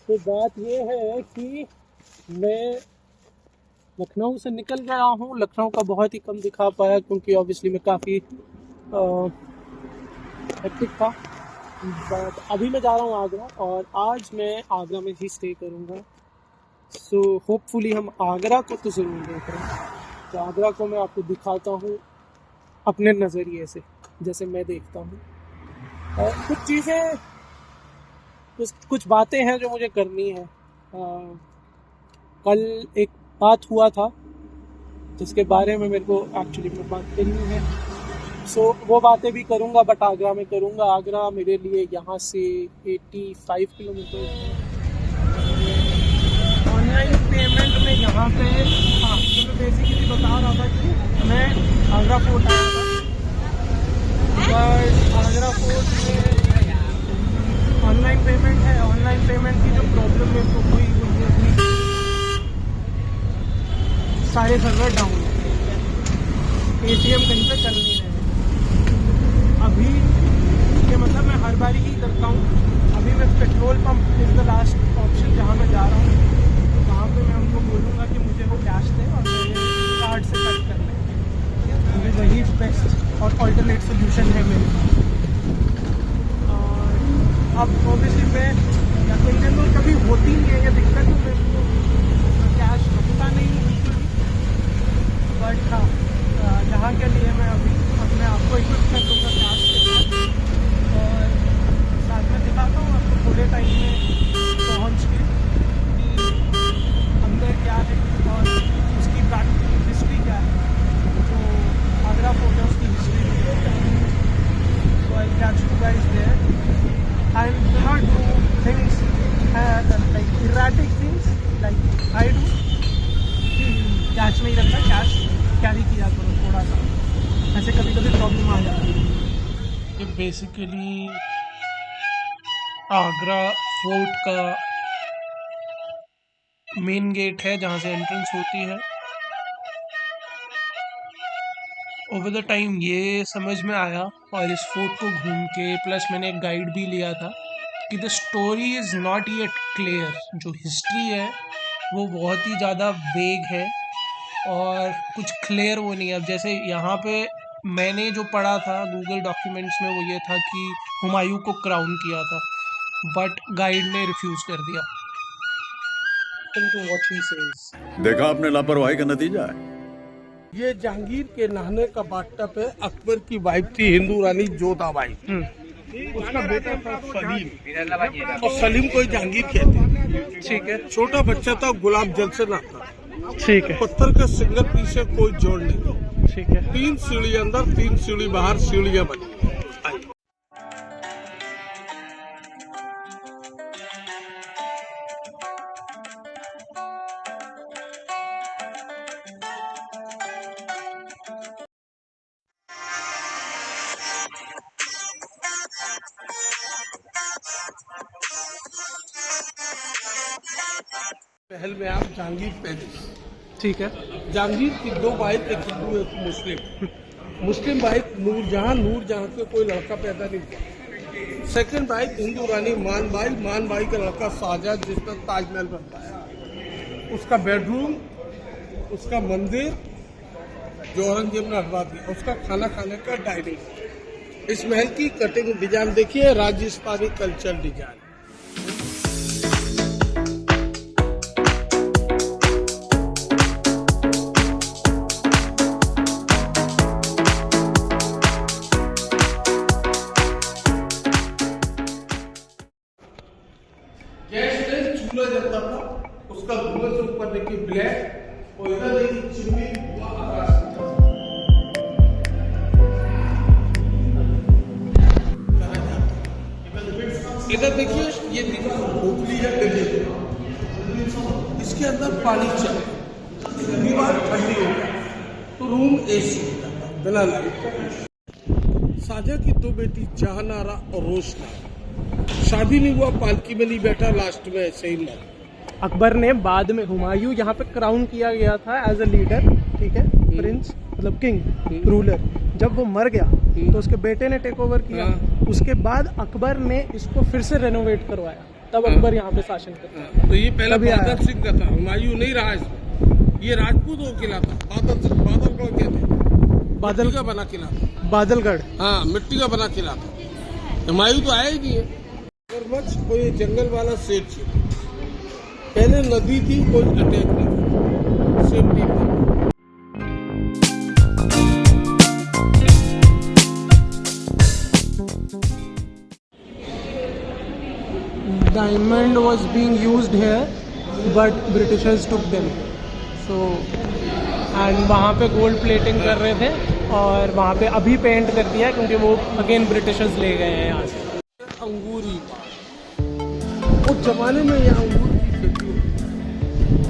तो बात ये है कि मैं लखनऊ से निकल गया हूँ। लखनऊ का बहुत ही कम दिखा पाया क्योंकि ऑब्वियसली मैं काफ़ी हेक्टिक था। बट अभी मैं जा रहा हूँ आगरा और आज मैं आगरा में ही स्टे करूँगा। सो होपफुली हम आगरा को तो ज़रूर देख रहे हैं। तो आगरा को मैं आपको दिखाता हूँ अपने नज़रिए से, जैसे मैं देखता हूँ। और कुछ चीज़ें, कुछ बातें हैं जो मुझे करनी है। कल एक बात हुआ था जिसके बारे में मेरे को एक्चुअली में बात करनी है। सो वो बातें भी करूँगा, बट आगरा में करूँगा। आगरा मेरे लिए यहाँ से 85 किलोमीटर है। ऑनलाइन पेमेंट में यहाँ पे तो मैं बेसिकली बता रहा था कि मैं आगरा फोर्ट आया था, बट आगरा फोर्ट में ऑनलाइन पेमेंट है। ऑनलाइन पेमेंट की जो प्रॉब्लम मेरे को हुई वो ये हुई, सारे सर्वर डाउन है, ATM कहीं पे चल नहीं रहे। अभी ये मतलब मैं हर बारी ही करता हूँ। अभी मैं petrol pump is the last option जहाँ मैं जा रहा हूँ, तो वहाँ पे मैं उनको बोलूँगा कि मुझे वो कैश दें और मेरे कार्ड से कट कर लें, क्योंकि वही बेस्ट और अल्टरनेट सोल्यूशन है मेरे पास। और अब ऑब्वियसली मैं या तो इन दिनों कभी होती नहीं है ये दिक्कत, तो मेरे को कैश रखता नहीं है बिल्कुल भी। बट हाँ, जहाँ के लिए मैं अभी अपने आप को इक्विप कर दूँगा कैश के साथ, और साथ में दिखाता हूँ आपको थोड़े टाइम में पहुँच के कि अंदर क्या है और उसकी बैक हिस्ट्री क्या है, जो आगरा फोर्ट है उसकी हिस्ट्री क्या है। So I'll catch you guys there. I will not do things like erratic things like I do. Cash नहीं रखता, कैश कैरी किया करो थोड़ा सा, ऐसे कभी कभी प्रॉब्लम आ जाती है। ये बेसिकली आगरा फोर्ट का मेन गेट है जहाँ से एंट्रेंस होती है। ओवर द टाइम ये समझ में आया, और इस फोर्ट को घूम के प्लस मैंने एक गाइड भी लिया था कि the story is not yet clear. जो हिस्ट्री है वो बहुत ही ज़्यादा वेग है और कुछ क्लियर वो नहीं है। अब जैसे यहाँ पे मैंने जो पढ़ा था गूगल डॉक्यूमेंट्स में, वो ये था कि हुमायूं को क्राउन किया था, बट गाइड ने रिफ्यूज़ कर दिया। What he says. देखा आपने लापरवाही का नतीजा है। ये जहांगीर के नहाने का बाथटब है। अकबर की वाइफ थी हिंदू रानी जोधाबाई, उसका बेटा था सलीम, और सलीम को ही जहांगीर कहते। ठीक है, छोटा बच्चा था, गुलाब जल से नहाता। ठीक है, पत्थर का सिंगल पीछे कोई जोड़ नहीं। ठीक है। 3 सीढ़ी अंदर, 3 सीढ़ी बाहर, सीढ़ियां बनी। महल में आप जहांगीर पैलेस। ठीक है, जहांगीर की 2 वाइफ, एक हिंदू एक मुस्लिम। मुस्लिम वाइफ नूरजहां से कोई लड़का पैदा नहीं हुआ। सेकंड वाइफ हिंदू रानी मानबाई का लड़का शाहजहां, जिस पर ताजमहल बनता है। उसका बेडरूम, उसका मंदिर जो औरंगजेब ने हटवा दिया, उसका खाना खाने का डाइनिंग। इस महल की कटिंग डिजाइन देखिए, राजस्थानी कल्चर डिजाइन। चूल्हा जलता था, उसका धुआं से ऊपर देखिए ब्लैक, और इधर देखिए चिमनी धुआं आकाश में। इधर देखिए ये खोखली है, देखिए इसके अंदर पानी चले, दीवार ठंडी हो जाए तो रूम AC हो जाता बिना लाइट। शाहजहां की 2 बेटी जहानारा और रोशनारा। शादी नहीं हुआ, पालकी में नहीं बैठा, लास्ट में ऐसे ही मर। अकबर ने बाद में हुमायूं यहाँ पे क्राउन किया गया था एज अ लीडर, ठीक है, प्रिंस मतलब किंग, रूलर। जब वो मर गया तो उसके बेटे ने टेक ओवर किया। उसके बाद अकबर ने इसको फिर से रेनोवेट करवाया। तब अकबर यहाँ पे शासन करता है। तो ये पहले तभी आया। बादल सिंह का था, हुमायूं नहीं रहा इसमें। ये राजपूत वो किला था, बादल सिंह, बादलगढ़ कहते हैं। बादल मिट्टी का बना किला था। बादलगढ़। हाँ, मिट्टी का बना किला था। हुमायूं तो आया ही नहीं है। मगरमच्छ को ये जंगल वाला शेर चाहिए। पहले नदी थी, कोई अटैक नहीं था, सेफ्टी पर। Diamond was being used here, but Britishers took them. So, and वहाँ पे गोल्ड प्लेटिंग कर रहे थे और वहाँ पे अभी पेंट कर दिया क्योंकि वो अगेन ब्रिटिशर्स ले गए हैं यहाँ से। अंगूरी बाग, उस जमाने में यहाँ अंगूर की खेती होती,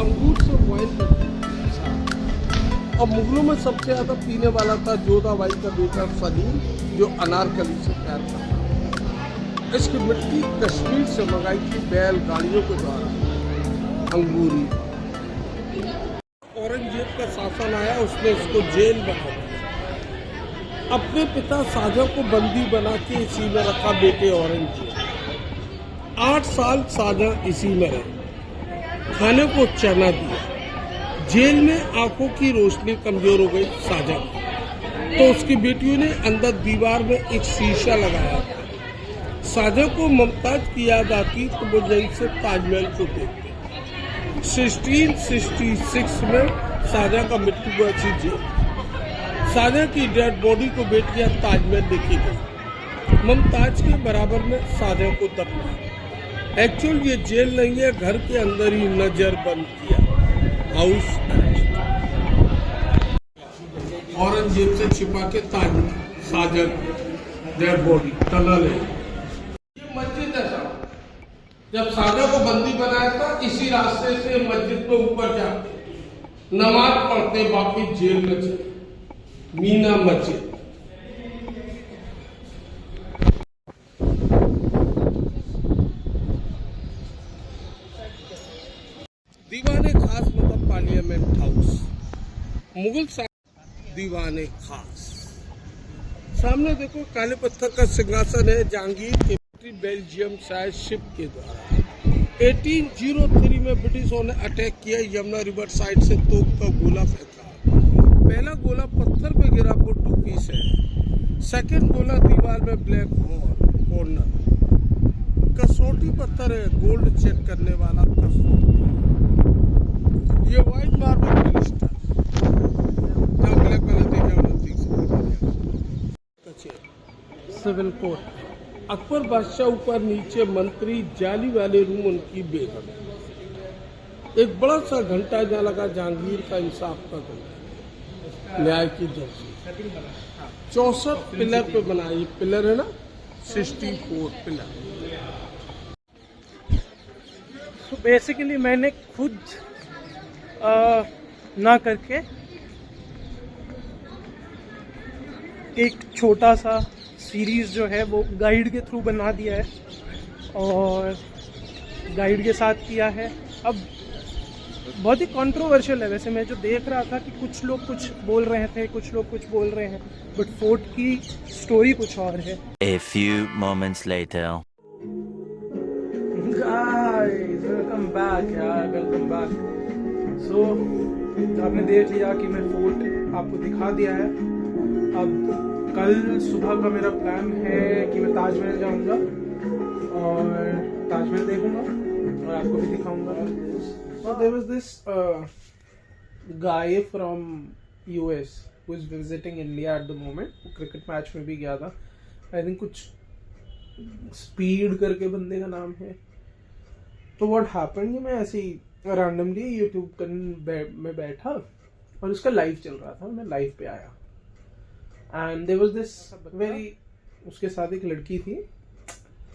अंगूर से वाइन बनती। और मुगलों में सबसे ज़्यादा पीने वाला था जोधाबाई का बेटा सलीम, जो अनारकली से प्यार करता। इसकी मिट्टी कश्मीर से मंगाई थी बैलगाड़ियों के द्वारा। अंगूरी औरंगजेब का शासन आया, उसने इसको जेल बना दिया। अपने पिता शाहजहां को बंदी बना के इसी में रखा बेटे औरंगजेब। 8 साल शाहजहां इसी में रहे, खाने को चना दिया। जेल में आंखों की रोशनी कमजोर हो गई शाहजहां की, तो उसकी बेटियों ने अंदर दीवार में एक शीशा लगाया। शाहजहां को मुमताज की याद आती तो वो जल्द से ताजमहल को देखते। 1666 में शाहजहां का मृत्यु हुआ थी जेल। शाहजहां की डेड बॉडी को बेटियां ताजमहल देखी गई। मुमताज के बराबर में शाहजहां को दफनाया। एक्चुअल ये जेल नहीं है, घर के अंदर ही नजरबंद किया, हाउस अरेस्ट। औरंगजेब से छिपा के Taj Mahal Shah Jahan dead body tunnel है। मस्जिद है साहब, जब शाहजहां को बंदी बनाया था इसी रास्ते से मस्जिद में ऊपर जाते, नमाज पढ़ते, वापिस जेल में चले। मीना मस्जिद। दीवाने खास मतलब पार्लियामेंट हाउस, मुगल दीवाने खास। सामने देखो काले पत्थर का सिंहासन है जहांगीर के बेल्जियम शायद शिप के द्वारा। 1803 में ब्रिटिशों ने अटैक किया, यमुना रिवर साइड से तोप का गोला फेंका। पहला गोला पत्थर पे गिरा, वो 2 पीस है। सेकंड गोला दीवार में ब्लैक होल कॉर्नर। कसौटी पत्थर है, गोल्ड चेक करने वाला कसौटी। ये व्हाइट मार्बल मिनिस्टर, जहाँ ब्लैक वाला देखा सिविल कोर्ट। अकबर बादशाह ऊपर नीचे मंत्री, जाली वाले रूम उनकी बेगम। एक बड़ा सा घंटा जहाँ लगा जहांगीर का इंसाफ का घंटा, न्याय की जर्सी। 64 पिलर पे बना, ये पिलर है ना, 64 पिलर। तो बेसिकली मैंने खुद ना करके एक छोटा सा सीरीज़ जो है वो गाइड के थ्रू बना दिया है और गाइड के साथ किया है। अब बहुत ही कंट्रोवर्शियल है वैसे। मैं जो देख रहा था कि कुछ लोग कुछ बोल रहे थे, कुछ लोग कुछ बोल रहे हैं, बट फोर्ट की स्टोरी कुछ और है। A few moments later. Guys, welcome back यार, welcome back. So, आपने देख लिया कि मैं फोर्ट आपको दिखा दिया है। अब कल सुबह का मेरा प्लान है कि मैं ताजमहल जाऊंगा और ताजमहल देखूंगा और आपको भी दिखाऊंगा। So there was this guy from US who is visiting India at the moment. वो क्रिकेट मैच में भी गया था। I think कुछ स्पीड करके बंदे का नाम है। तो what happened कि मैं ऐसे ही रैंडमली यूट्यूब में बैठा और उसका लाइव चल रहा था, मैं लाइव पे आया। And there was this very, उसके साथ एक लड़की थी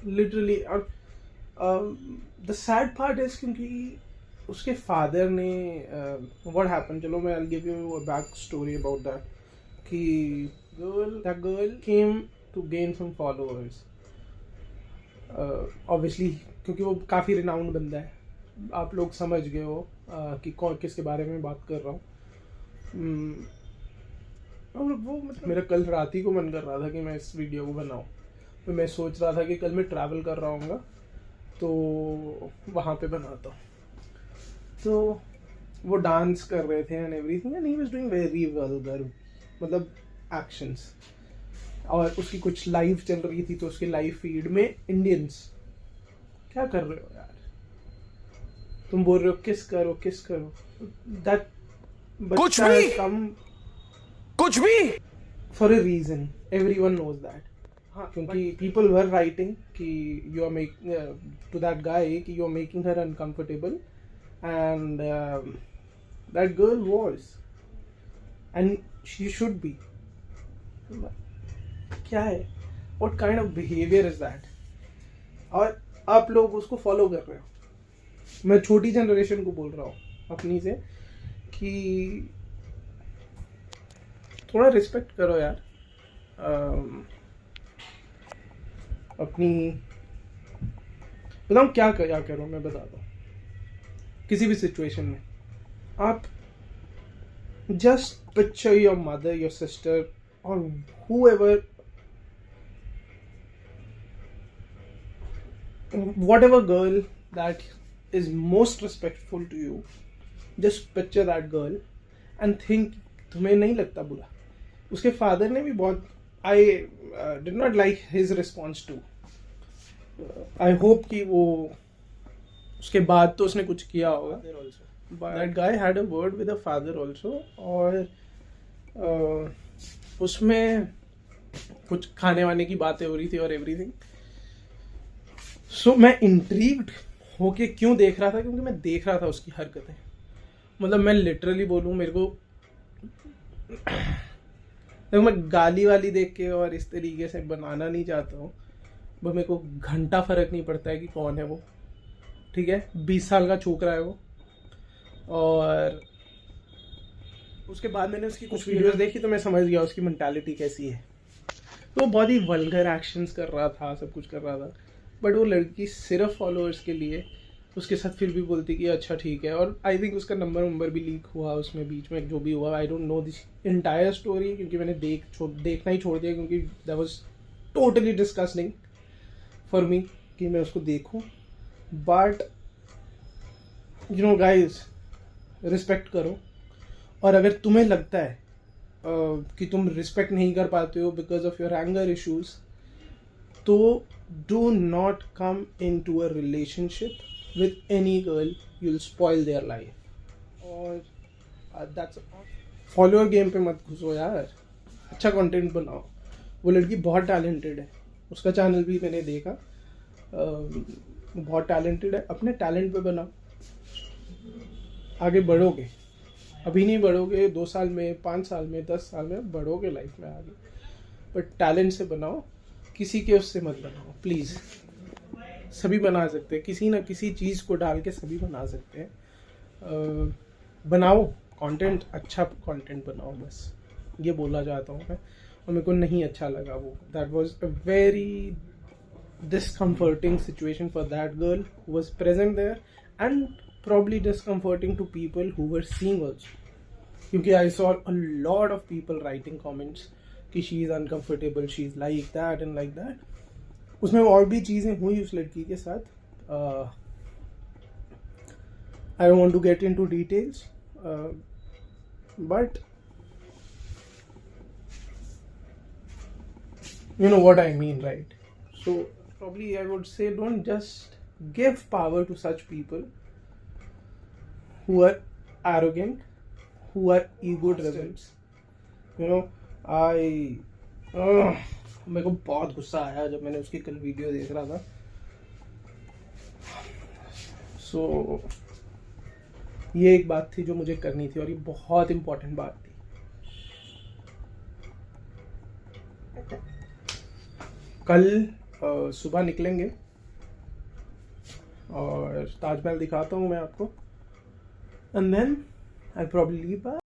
लिटरली। और द सैड पार्ट इज क्योंकि उसके फादर ने व्हाट हैपेंड, चलो मैं I will give you a back story about that, कि that girl came to gain some followers obviously, क्योंकि वो काफ़ी रिनाउंड बंदा है। आप लोग समझ गए हो कि कौन किसके बारे में बात कर रहा हूँ। और वो मतलब मेरा कल रात ही को मन कर रहा था कि मैं इस वीडियो को बनाऊँ। तो मैं सोच रहा था कि कल मैं ट्रैवल कर रहा हूँगा तो वहाँ पे बनाता हूँ। तो वो डांस कर रहे थे and everything and he was doing very vulgar, मतलब एक्शंस। और उसकी कुछ लाइव चल रही थी, तो उसके लाइव फीड में इंडियंस, क्या कर रहे हो यार, तुम बोल रहे हो किस करो किस करो, दैट कुछ भी कुछ भी for a reason, everyone knows that. हाँ, क्योंकि पीपल वर राइटिंग कि you are make to that guy कि you are making her uncomfortable and that girl was and she should be. क्या है, what kind of behaviour is that? और आप लोग उसको फॉलो कर रहे हो। मैं छोटी जनरेशन को बोल रहा हूँ अपनी से कि थोड़ा रिस्पेक्ट करो यार। अपनी बताऊँ क्या करो, मैं बताता हूँ। किसी भी सिचुएशन में आप just picture your mother, your sister और whoever, whatever girl that is most respectful to you, just picture that girl and think, तुम्हें नहीं लगता बुरा? उसके फादर ने भी बहुत, I did not like his response to, I hope कि वो उसके बाद तो उसने कुछ किया होगा, but that guy had a word with the father also, और उसमें कुछ खाने वाने की बातें हो रही थी और एवरीथिंग। सो मैं इंट्रीग्ड होके क्यों देख रहा था, क्योंकि मैं देख रहा था उसकी हरकतें। मतलब मैं लिटरली बोलूँ, मेरे को देखो, मैं गाली वाली देख के और इस तरीके से बनाना नहीं चाहता हूँ, बस मेरे को घंटा फर्क नहीं पड़ता है कि कौन है वो, ठीक है? 20 साल का छोकरा है वो। और उसके बाद मैंने उसकी कुछ वीडियोस देखी तो मैं समझ गया उसकी मेंटालिटी कैसी है। तो वो बहुत ही वल्गर एक्शंस कर रहा था, सब कुछ कर रहा था, बट वो लड़की सिर्फ फॉलोअर्स के लिए उसके साथ फिर भी बोलती कि अच्छा ठीक है। और आई थिंक उसका नंबर भी लीक हुआ उसमें बीच में, जो भी हुआ। I don't know this entire story, क्योंकि मैंने देखना ही छोड़ दिया, क्योंकि that was totally disgusting for me कि मैं उसको देखूं। But you know guys, respect करो। और अगर तुम्हें लगता है कि तुम रिस्पेक्ट नहीं कर पाते हो because of your anger issues, तो do not come into a relationship with any girl, you will spoil their life. और दैट्स फॉलोअर गेम पे मत घुसो यार, अच्छा कंटेंट बनाओ। वो लड़की बहुत टैलेंटेड है, उसका चैनल भी मैंने देखा, बहुत टैलेंटेड है। अपने टैलेंट पे बनाओ, आगे बढ़ोगे। अभी नहीं बढ़ोगे, 2 साल में, 5 साल में, 10 साल में बढ़ोगे लाइफ में आगे। बट टैलेंट से बनाओ, किसी के उससे मत बनाओ प्लीज़। सभी बना सकते हैं, किसी ना किसी चीज़ को डाल के सभी बना सकते हैं। बनाओ कंटेंट, अच्छा कंटेंट बनाओ, बस ये बोलना चाहता हूँ मैं। और मेरे को नहीं अच्छा लगा वो। That was a very discomforting situation for that girl who was present there, and probably discomforting to people who were seeing also, क्योंकि I saw a lot of people writing comments कि she is uncomfortable, she is like that and like that. उसमें और भी चीज़ें हुई उस लड़की के साथ। I don't want to get into details, but you know what I mean, right? So probably I would say, don't just give power to such people who are arrogant, who are ego driven. You know, मेरे को बहुत गुस्सा आया जब मैंने उसकी कल video देख रहा था। So ये एक बात थी जो मुझे करनी थी, और ये बहुत इम्पोर्टेंट बात थी। कल सुबह निकलेंगे और ताजमहल दिखाता हूँ मैं आपको, and then I probably leave.